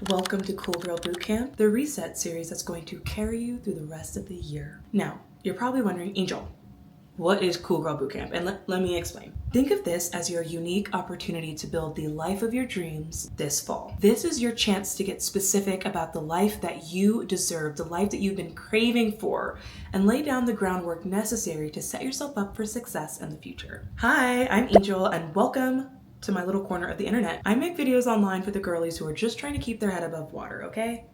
Welcome to Cool Girl Bootcamp, the reset series that's going to carry you through the rest of the year. Now, you're probably wondering, Angel, what is Cool Girl Bootcamp? And let me explain. Think of this as your unique opportunity to build the life of your dreams this fall. This is your chance to get specific about the life that you deserve, the life that you've been craving for, and lay down the groundwork necessary to set yourself up for success in the future. Hi, I'm Angel, and welcome to my little corner of the internet. I make videos online for the girlies who are just trying to keep their head above water, okay?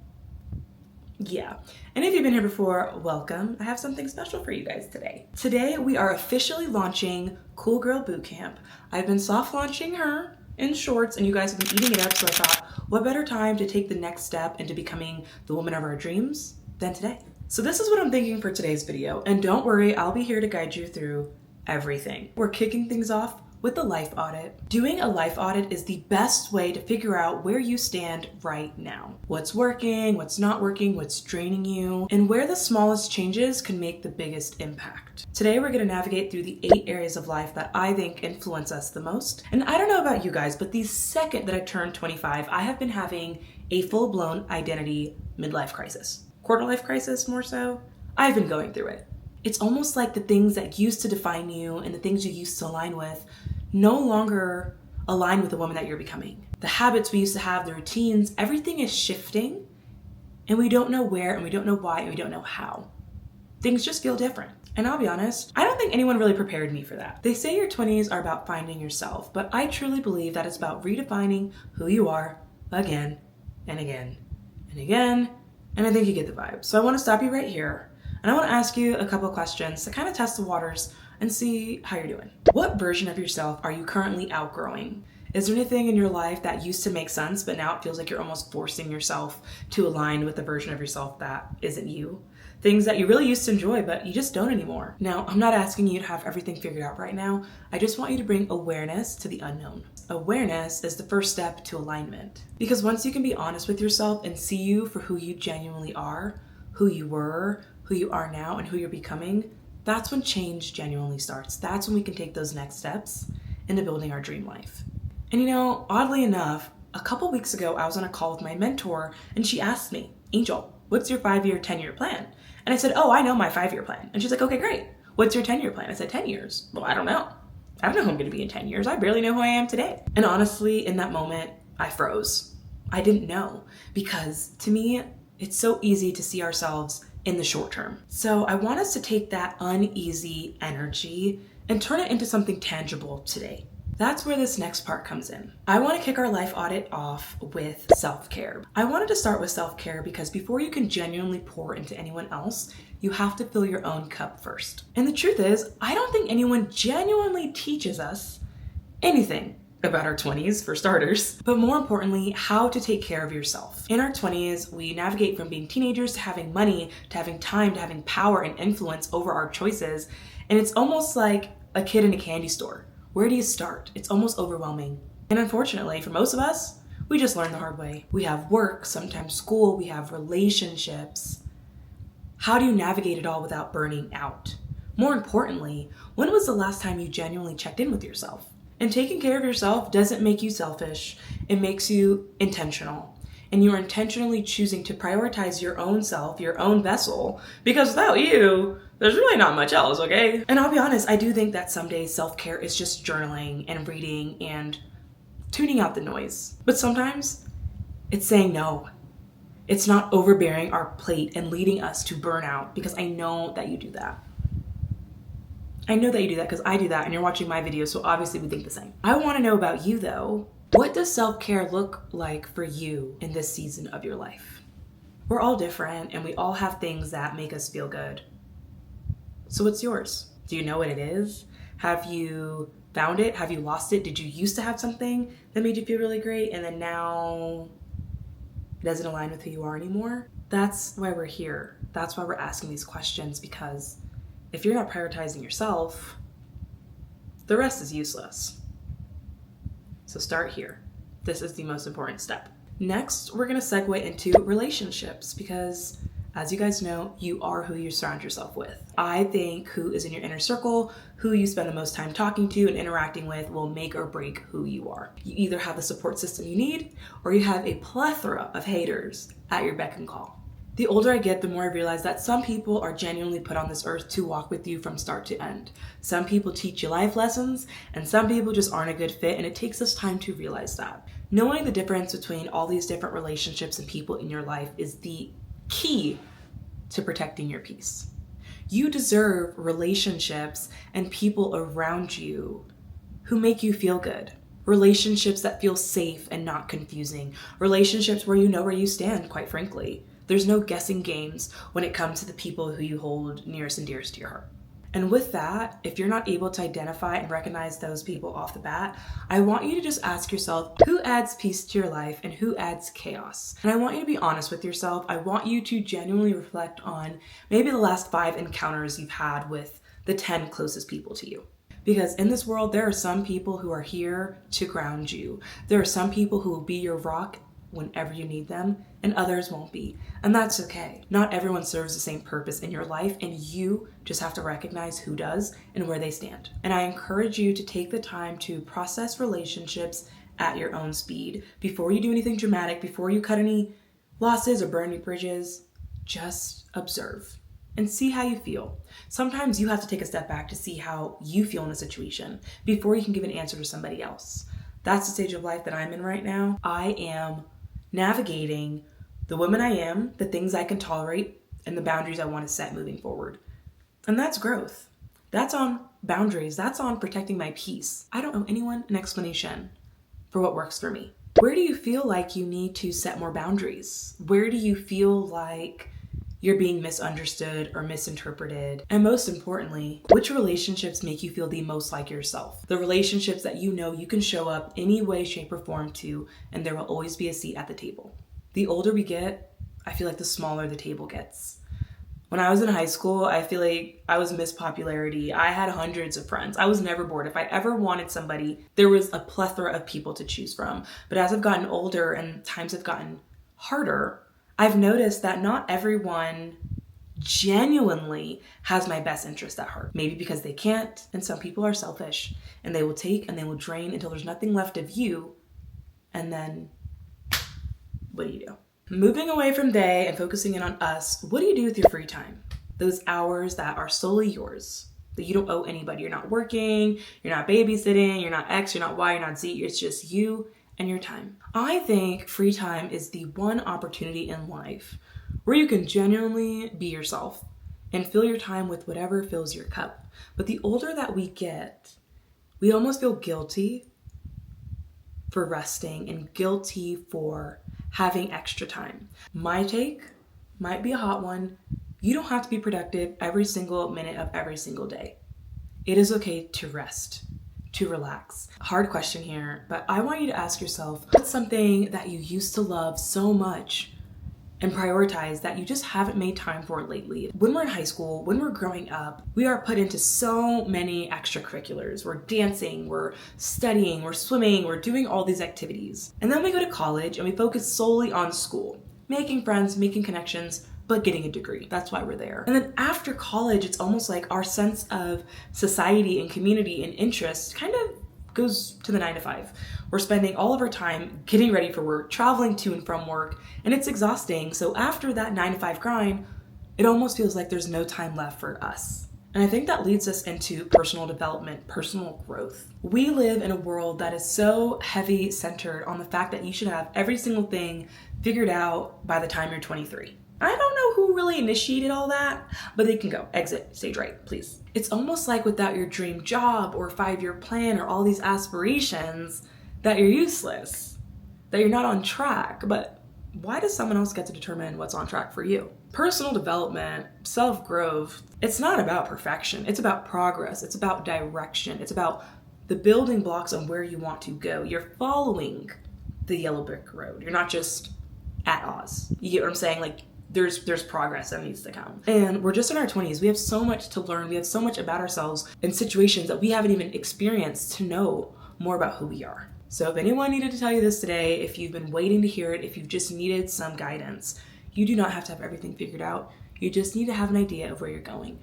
Yeah, and if you've been here before, welcome. I have something special for you guys today. Today, we are officially launching Cool Girl Bootcamp. I've been soft launching her in shorts, and you guys have been eating it up, so I thought, what better time to take the next step into becoming the woman of our dreams than today? So this is what I'm thinking for today's video, and don't worry, I'll be here to guide you through everything. We're kicking things off with the life audit. Doing a life audit is the best way to figure out where you stand right now. What's working, what's not working, what's draining you, and where the smallest changes can make the biggest impact. Today, we're gonna navigate through the 8 areas of life that I think influence us the most. And I don't know about you guys, but the second that I turned 25, I have been having a full-blown identity midlife crisis. Quarter life crisis, more so. I've been going through it. It's almost like the things that used to define you and the things you used to align with no longer align with the woman that you're becoming. The habits we used to have, the routines, everything is shifting, and we don't know where, and we don't know why, and we don't know how. Things just feel different. And I'll be honest, I don't think anyone really prepared me for that. They say your 20s are about finding yourself, but I truly believe that it's about redefining who you are again and again and again, and I think you get the vibe. So I want to stop you right here, and I want to ask you a couple of questions to kind of test the waters and see how you're doing. What version of yourself are you currently outgrowing? Is there anything in your life that used to make sense, but now it feels like you're almost forcing yourself to align with the version of yourself that isn't you? Things that you really used to enjoy, but you just don't anymore. Now, I'm not asking you to have everything figured out right now. I just want you to bring awareness to the unknown. Awareness is the first step to alignment. Because once you can be honest with yourself and see you for who you genuinely are, who you were, who you are now, and who you're becoming, that's when change genuinely starts. That's when we can take those next steps into building our dream life. And you know, oddly enough, a couple weeks ago, I was on a call with my mentor and she asked me, Angel, what's your 5-year, 10-year plan? And I said, oh, I know my 5-year plan. And she's like, okay, great. What's your 10-year plan? I said, 10 years. Well, I don't know. I don't know who I'm going to be in 10 years. I barely know who I am today. And honestly, in that moment, I froze. I didn't know, because to me, it's so easy to see ourselves in the short term. So I want us to take that uneasy energy and turn it into something tangible today. That's where this next part comes in. I want to kick our life audit off with self-care. I wanted to start with self-care because before you can genuinely pour into anyone else, you have to fill your own cup first. And the truth is, I don't think anyone genuinely teaches us anything about our 20s, for starters, but more importantly, how to take care of yourself. In our 20s, we navigate from being teenagers to having money, to having time, to having power and influence over our choices, and it's almost like a kid in a candy store. Where do you start? It's almost overwhelming. And unfortunately, for most of us, we just learn the hard way. We have work, sometimes school, we have relationships. How do you navigate it all without burning out? More importantly, when was the last time you genuinely checked in with yourself? And taking care of yourself doesn't make you selfish. It makes you intentional. And you're intentionally choosing to prioritize your own self, your own vessel, because without you, there's really not much else, okay? And I'll be honest, I do think that some days self-care is just journaling and reading and tuning out the noise. But sometimes it's saying no. It's not overbearing our plate and leading us to burnout, because I know that you do that. I know that you do that because I do that, and you're watching my videos, so obviously we think the same. I want to know about you though. What does self-care look like for you in this season of your life? We're all different and we all have things that make us feel good. So what's yours? Do you know what it is? Have you found it? Have you lost it? Did you used to have something that made you feel really great and then now it doesn't align with who you are anymore? That's why we're here. That's why we're asking these questions, because if you're not prioritizing yourself, the rest is useless. So start here. This is the most important step. Next, we're going to segue into relationships, because As you guys know, you are who you surround yourself with. I think who is in your inner circle, who you spend the most time talking to and interacting with will make or break who you are. You either have the support system you need, or you have a plethora of haters at your beck and call. The older I get, the more I realize that some people are genuinely put on this earth to walk with you from start to end. Some people teach you life lessons, and some people just aren't a good fit, and it takes us time to realize that. Knowing the difference between all these different relationships and people in your life is the key to protecting your peace. You deserve relationships and people around you who make you feel good. Relationships that feel safe and not confusing. Relationships where you know where you stand, quite frankly. There's no guessing games when it comes to the people who you hold nearest and dearest to your heart. And with that, if you're not able to identify and recognize those people off the bat, I want you to just ask yourself, who adds peace to your life and who adds chaos? And I want you to be honest with yourself. I want you to genuinely reflect on maybe the last 5 encounters you've had with the 10 closest people to you. Because in this world, there are some people who are here to ground you. There are some people who will be your rock whenever you need them, and others won't be. And that's okay. Not everyone serves the same purpose in your life, and you just have to recognize who does and where they stand. And I encourage you to take the time to process relationships at your own speed. Before you do anything dramatic, before you cut any losses or burn any bridges, just observe and see how you feel. Sometimes you have to take a step back to see how you feel in a situation before you can give an answer to somebody else. That's the stage of life that I'm in right now. I am navigating the woman I am, the things I can tolerate, and the boundaries I want to set moving forward. And that's growth. That's on boundaries. That's on protecting my peace. I don't owe anyone an explanation for what works for me. Where do you feel like you need to set more boundaries? Where do you feel like you're being misunderstood or misinterpreted? And most importantly, which relationships make you feel the most like yourself? The relationships that you know you can show up any way, shape, or form to, and there will always be a seat at the table. The older we get, I feel like the smaller the table gets. When I was in high school, I feel like I was Miss Popularity. I had hundreds of friends. I was never bored. If I ever wanted somebody, there was a plethora of people to choose from. But as I've gotten older and times have gotten harder, I've noticed that not everyone genuinely has my best interest at heart. Maybe because they can't, and some people are selfish, and they will take and they will drain until there's nothing left of you, and then what do you do? Moving away from they and focusing in on us, what do you do with your free time? Those hours that are solely yours, that you don't owe anybody. You're not working, you're not babysitting, you're not X, you're not Y, you're not Z, it's just you and your time. I think free time is the one opportunity in life where you can genuinely be yourself and fill your time with whatever fills your cup. But the older that we get, we almost feel guilty for resting and guilty for having extra time. My take might be a hot one. You don't have to be productive every single minute of every single day. It is okay to rest, to relax. Hard question here, but I want you to ask yourself, what's something that you used to love so much and prioritize that you just haven't made time for lately? When we're in high school, when we're growing up, we are put into so many extracurriculars. We're dancing, we're studying, we're swimming, we're doing all these activities. And then we go to college and we focus solely on school, making friends, making connections, but getting a degree. That's why we're there. And then after college, it's almost like our sense of society and community and interest kind of goes to the 9 to 5. We're spending all of our time getting ready for work, traveling to and from work, and it's exhausting. So after that 9 to 5 grind, it almost feels like there's no time left for us. And I think that leads us into personal development, personal growth. We live in a world that is so heavy centered on the fact that you should have every single thing figured out by the time you're 23. I don't know who really initiated all that, but they can go. Exit, stage right, please. It's almost like without your dream job or 5-year plan or all these aspirations that you're useless, that you're not on track. But why does someone else get to determine what's on track for you? Personal development, self-growth, it's not about perfection. It's about progress. It's about direction. It's about the building blocks on where you want to go. You're following the yellow brick road. You're not just at Oz. You get what I'm saying? Like, there's progress that needs to come. And we're just in our 20s. We have so much to learn. We have so much about ourselves in situations that we haven't even experienced to know more about who we are. So if anyone needed to tell you this today, if you've been waiting to hear it, if you've just needed some guidance, You do not have to have everything figured out. You just need to have an idea of where you're going.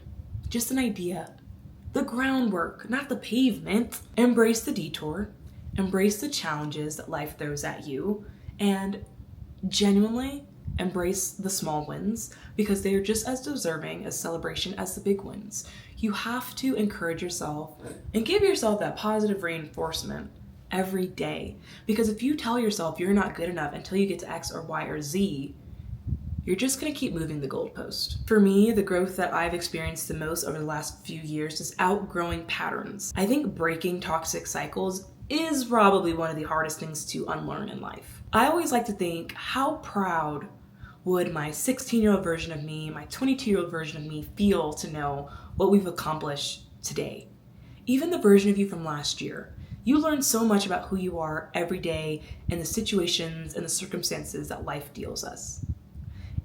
Just an idea. The groundwork, not the pavement. Embrace the detour. Embrace the challenges that life throws at you. And genuinely embrace the small wins, because they are just as deserving as celebration as the big wins. You have to encourage yourself and give yourself that positive reinforcement every day. Because if you tell yourself you're not good enough until you get to X or Y or Z, you're just going to keep moving the goalpost. For me, the growth that I've experienced the most over the last few years is outgrowing patterns. I think breaking toxic cycles is probably one of the hardest things to unlearn in life. I always like to think, how proud would my 16-year-old version of me, my 22-year-old version of me feel to know what we've accomplished today? Even the version of you from last year. You learn so much about who you are every day and the situations and the circumstances that life deals us.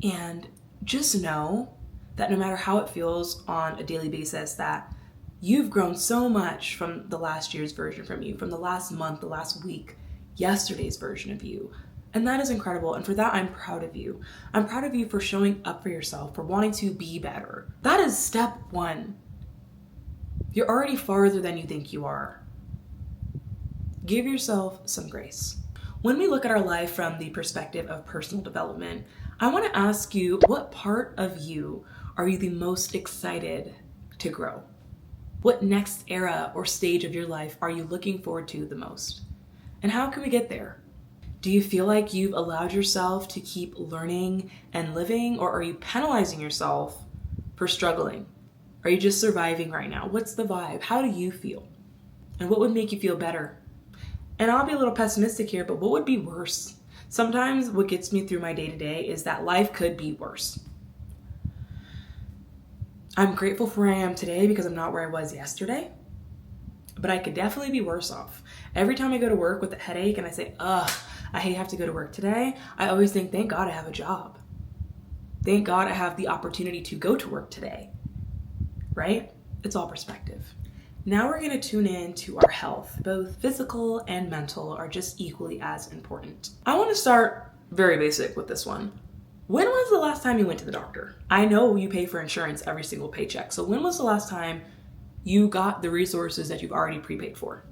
And just know that no matter how it feels on a daily basis, that you've grown so much from the last year's version from you, from the last month, the last week, yesterday's version of you. And that is incredible. And for that, I'm proud of you. I'm proud of you for showing up for yourself, for wanting to be better. That is step one. You're already farther than you think you are. Give yourself some grace. When we look at our life from the perspective of personal development, I want to ask you, what part of you are you the most excited to grow? What next era or stage of your life are you looking forward to the most? And how can we get there? Do you feel like you've allowed yourself to keep learning and living, or are you penalizing yourself for struggling? Are you just surviving right now? What's the vibe? How do you feel? And what would make you feel better? And I'll be a little pessimistic here, but what would be worse? Sometimes what gets me through my day-to-day is that life could be worse. I'm grateful for where I am today because I'm not where I was yesterday, but I could definitely be worse off. Every time I go to work with a headache and I say, I hate to have to go to work today, I always think, thank God I have a job. Thank God I have the opportunity to go to work today, right? It's all perspective. Now we're going to tune in to our health. Both physical and mental are just equally as important. I want to start very basic with this one. When was the last time you went to the doctor? I know you pay for insurance every single paycheck. So when was the last time you got the resources that you've already prepaid for?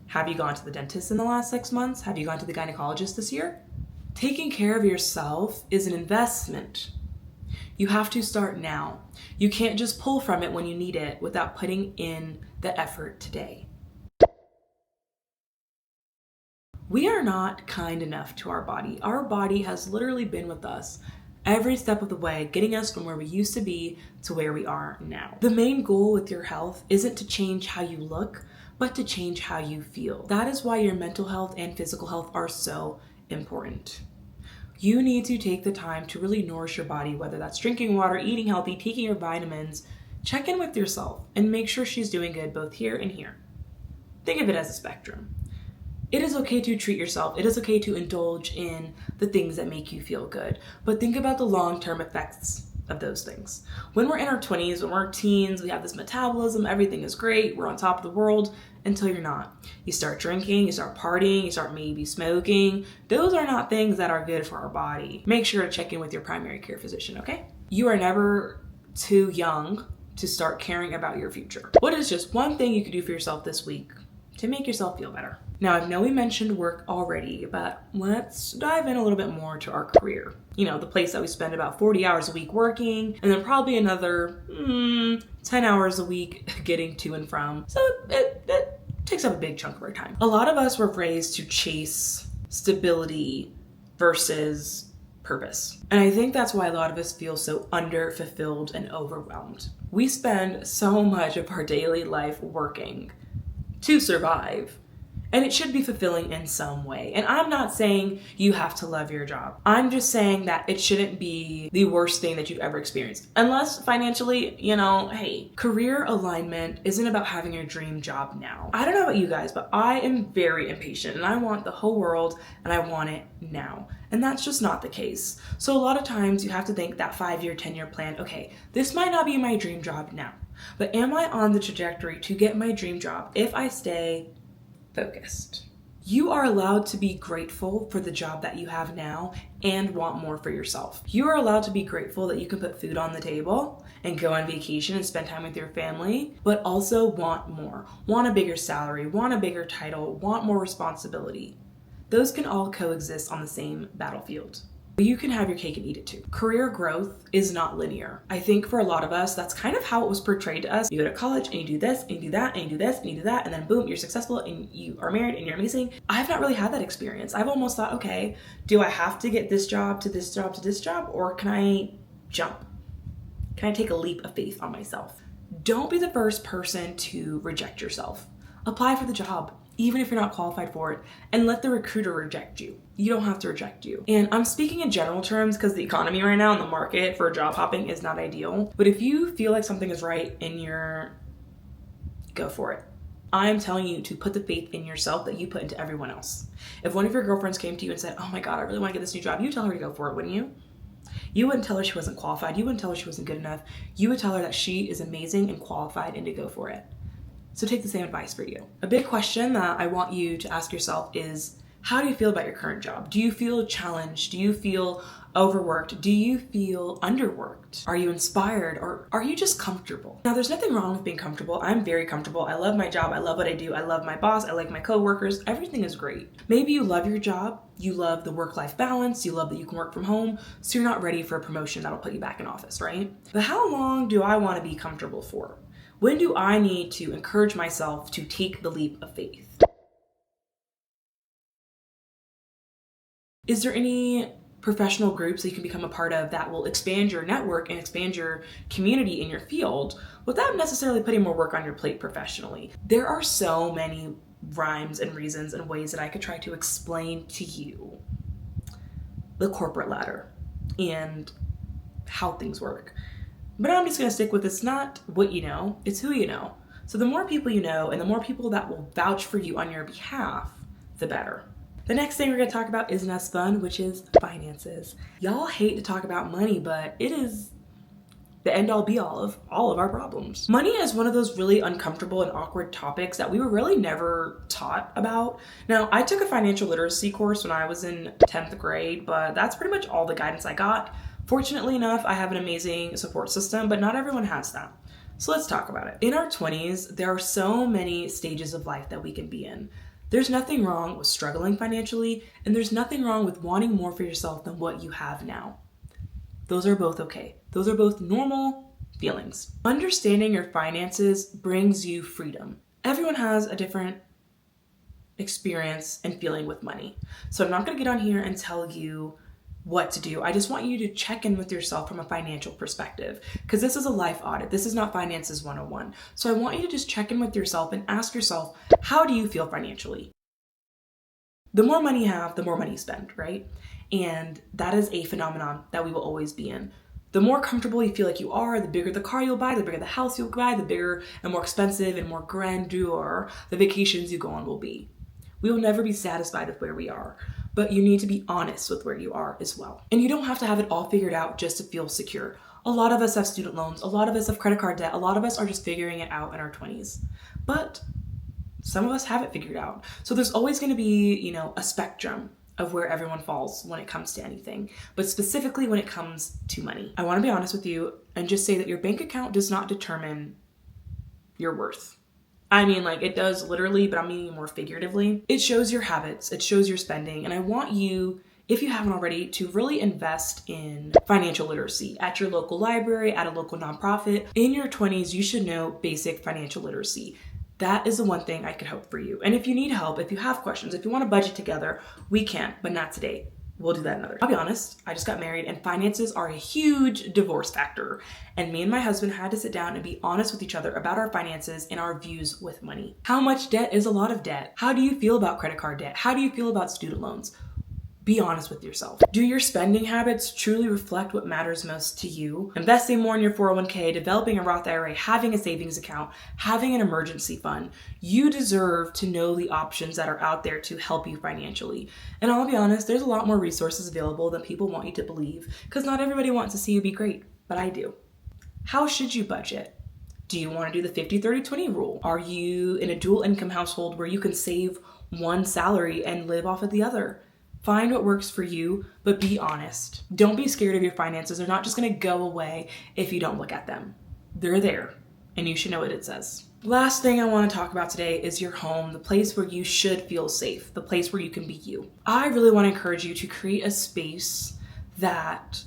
Have you gone to the dentist in the last 6 months? Have you gone to the gynecologist this year? Taking care of yourself is an investment. You have to start now. You can't just pull from it when you need it without putting in the effort today. We are not kind enough to our body. Our body has literally been with us every step of the way, getting us from where we used to be to where we are now. The main goal with your health isn't to change how you look, but to change how you feel. That is why your mental health and physical health are so important. You need to take the time to really nourish your body, whether that's drinking water, eating healthy, taking your vitamins. Check in with yourself and make sure she's doing good both here and here. Think of it as a spectrum. It is okay to treat yourself. It is okay to indulge in the things that make you feel good. But think about the long-term effects of those things. When we're in our 20s, when we're teens, we have this metabolism, everything is great, we're on top of the world, until you're not. You start drinking, you start partying, you start maybe smoking. Those are not things that are good for our body. Make sure to check in with your primary care physician, okay? You are never too young to start caring about your future. What is just one thing you could do for yourself this week to make yourself feel better? Now, I know we mentioned work already, but let's dive in a little bit more to our career. You know, the place that we spend about 40 hours a week working, and then probably another 10 hours a week getting to and from. So it takes up a big chunk of our time. A lot of us were raised to chase stability versus purpose. And I think that's why a lot of us feel so underfulfilled and overwhelmed. We spend so much of our daily life working to survive. And it should be fulfilling in some way. And I'm not saying you have to love your job. I'm just saying that it shouldn't be the worst thing that you've ever experienced. Unless financially, hey, career alignment isn't about having your dream job now. I don't know about you guys, but I am very impatient and I want the whole world and I want it now. And that's just not the case. So a lot of times you have to think that 5-year, 10-year plan, okay, this might not be my dream job now, but am I on the trajectory to get my dream job if I stay focused? You are allowed to be grateful for the job that you have now and want more for yourself. You are allowed to be grateful that you can put food on the table and go on vacation and spend time with your family, but also want more. Want a bigger salary, want a bigger title, want more responsibility. Those can all coexist on the same battlefield. But you can have your cake and eat it too. Career growth is not linear. I think for a lot of us, that's kind of how it was portrayed to us. You go to college and you do this and you do that and you do this and you do that, and then boom, you're successful and you are married and you're amazing. I've not really had that experience. I've almost thought, okay, do I have to get this job to this job to this job, or can I jump? Can I take a leap of faith on myself? Don't be the first person to reject yourself. Apply for the job, even if you're not qualified for it, and let the recruiter reject you. You don't have to reject you. And I'm speaking in general terms because the economy right now and the market for job hopping is not ideal. But if you feel like something is right go for it. I'm telling you to put the faith in yourself that you put into everyone else. If one of your girlfriends came to you and said, oh my God, I really want to get this new job, you tell her to go for it, wouldn't you? You wouldn't tell her she wasn't qualified. You wouldn't tell her she wasn't good enough. You would tell her that she is amazing and qualified and to go for it. So take the same advice for you. A big question that I want you to ask yourself is, how do you feel about your current job? Do you feel challenged? Do you feel overworked? Do you feel underworked? Are you inspired, or are you just comfortable? Now, there's nothing wrong with being comfortable. I'm very comfortable. I love my job. I love what I do. I love my boss. I like my coworkers. Everything is great. Maybe you love your job. You love the work-life balance. You love that you can work from home. So you're not ready for a promotion that'll put you back in office, right? But how long do I want to be comfortable for? When do I need to encourage myself to take the leap of faith? Is there any professional groups that you can become a part of that will expand your network and expand your community in your field without necessarily putting more work on your plate professionally? There are so many rhymes and reasons and ways that I could try to explain to you the corporate ladder and how things work. But I'm just going to stick with, it's not what you know, it's who you know. So the more people you know and the more people that will vouch for you on your behalf, the better. The next thing we're going to talk about isn't as fun, which is finances. Y'all hate to talk about money, but it is the end all be all of our problems. Money is one of those really uncomfortable and awkward topics that we were really never taught about. Now, I took a financial literacy course when I was in 10th grade, but that's pretty much all the guidance I got. Fortunately enough, I have an amazing support system, but not everyone has that. So let's talk about it. In our 20s, there are so many stages of life that we can be in. There's nothing wrong with struggling financially, and there's nothing wrong with wanting more for yourself than what you have now. Those are both okay. Those are both normal feelings. Understanding your finances brings you freedom. Everyone has a different experience and feeling with money. So I'm not going to get on here and tell you what to do. I just want you to check in with yourself from a financial perspective, because this is a life audit. This is not finances 101. So I want you to just check in with yourself and ask yourself, how do you feel financially? The more money you have, the more money you spend, right? And that is a phenomenon that we will always be in. The more comfortable you feel like you are, the bigger the car you'll buy, the bigger the house you'll buy, the bigger and more expensive and more grandeur the vacations you go on will be. We will never be satisfied with where we are, but you need to be honest with where you are as well. And you don't have to have it all figured out just to feel secure. A lot of us have student loans. A lot of us have credit card debt. A lot of us are just figuring it out in our 20s. But some of us have it figured out. So there's always going to be, a spectrum of where everyone falls when it comes to anything, but specifically when it comes to money. I want to be honest with you and just say that your bank account does not determine your worth. I mean, it does literally, but I'm meaning more figuratively. It shows your habits, it shows your spending, and I want you, if you haven't already, to really invest in financial literacy at your local library, at a local nonprofit. In your 20s, you should know basic financial literacy. That is the one thing I could hope for you. And if you need help, if you have questions, if you want to budget together, we can, but not today. We'll do that another time. I'll be honest, I just got married and finances are a huge divorce factor. And me and my husband had to sit down and be honest with each other about our finances and our views with money. How much debt is a lot of debt? How do you feel about credit card debt? How do you feel about student loans? Be honest with yourself. Do your spending habits truly reflect what matters most to you? Investing more in your 401k, developing a Roth IRA, having a savings account, having an emergency fund. You deserve to know the options that are out there to help you financially. And I'll be honest, there's a lot more resources available than people want you to believe, because not everybody wants to see you be great, but I do. How should you budget? Do you want to do the 50-30-20 rule? Are you in a dual income household where you can save one salary and live off of the other. Find what works for you, but be honest. Don't be scared of your finances. They're not just gonna go away if you don't look at them. They're there, and you should know what it says. Last thing I want to talk about today is your home, the place where you should feel safe, the place where you can be you. I really want to encourage you to create a space that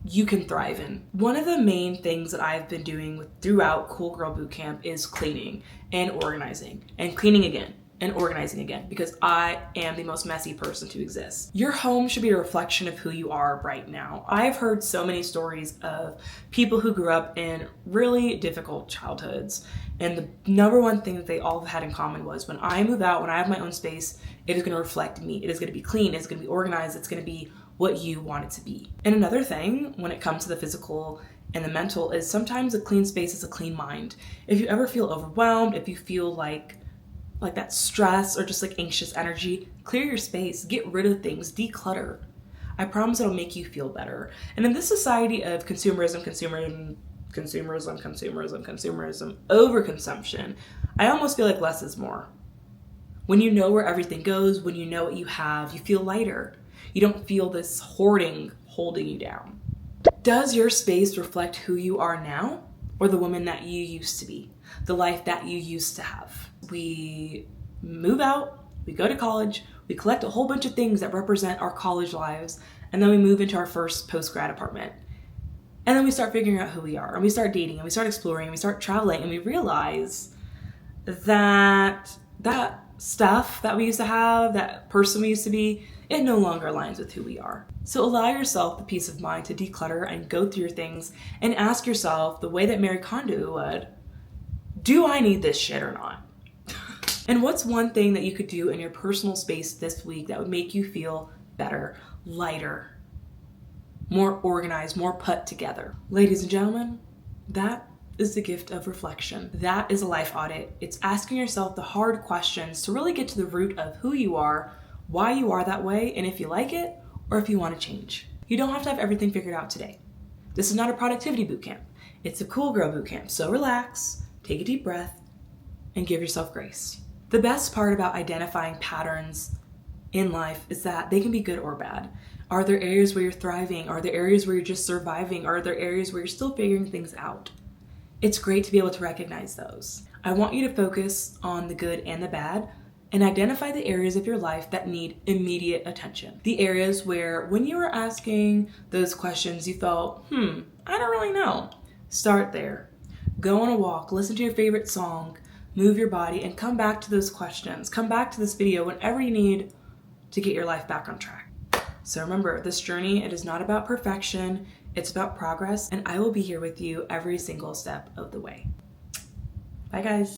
you can thrive in. One of the main things that I've been doing throughout Cool Girl Bootcamp is cleaning and organizing and cleaning again and organizing again, because I am the most messy person to exist. Your home should be a reflection of who you are right now. I've heard so many stories of people who grew up in really difficult childhoods, and the number one thing that they all had in common was, when I move out, when I have my own space, it is going to reflect me. It is going to be clean, it's going to be organized, it's going to be what you want it to be. And another thing when it comes to the physical and the mental is, sometimes a clean space is a clean mind. If you ever feel overwhelmed, if you feel like that stress or just like anxious energy, clear your space, get rid of things, declutter. I promise it'll make you feel better. And in this society of consumerism, overconsumption, I almost feel like less is more. When you know where everything goes, when you know what you have, you feel lighter. You don't feel this hoarding holding you down. Does your space reflect who you are now, or the woman that you used to be, the life that you used to have? We move out, we go to college, we collect a whole bunch of things that represent our college lives, and then we move into our first post-grad apartment. And then we start figuring out who we are, and we start dating, and we start exploring, and we start traveling, and we realize that stuff that we used to have, that person we used to be, it no longer aligns with who we are. So allow yourself the peace of mind to declutter and go through your things and ask yourself, the way that Mary Kondo would, do I need this shit or not? And what's one thing that you could do in your personal space this week that would make you feel better, lighter, more organized, more put together? Ladies and gentlemen, that is the gift of reflection. That is a life audit. It's asking yourself the hard questions to really get to the root of who you are, why you are that way, and if you like it or if you want to change. You don't have to have everything figured out today. This is not a productivity bootcamp. It's a Cool Girl Bootcamp. So relax, take a deep breath, and give yourself grace. The best part about identifying patterns in life is that they can be good or bad. Are there areas where you're thriving? Are there areas where you're just surviving? Are there areas where you're still figuring things out? It's great to be able to recognize those. I want you to focus on the good and the bad and identify the areas of your life that need immediate attention. The areas where, when you were asking those questions, you felt, I don't really know. Start there. Go on a walk, listen to your favorite song, move your body, and come back to those questions. Come back to this video whenever you need to get your life back on track. So remember, this journey, it is not about perfection, it's about progress, and I will be here with you every single step of the way. Bye guys.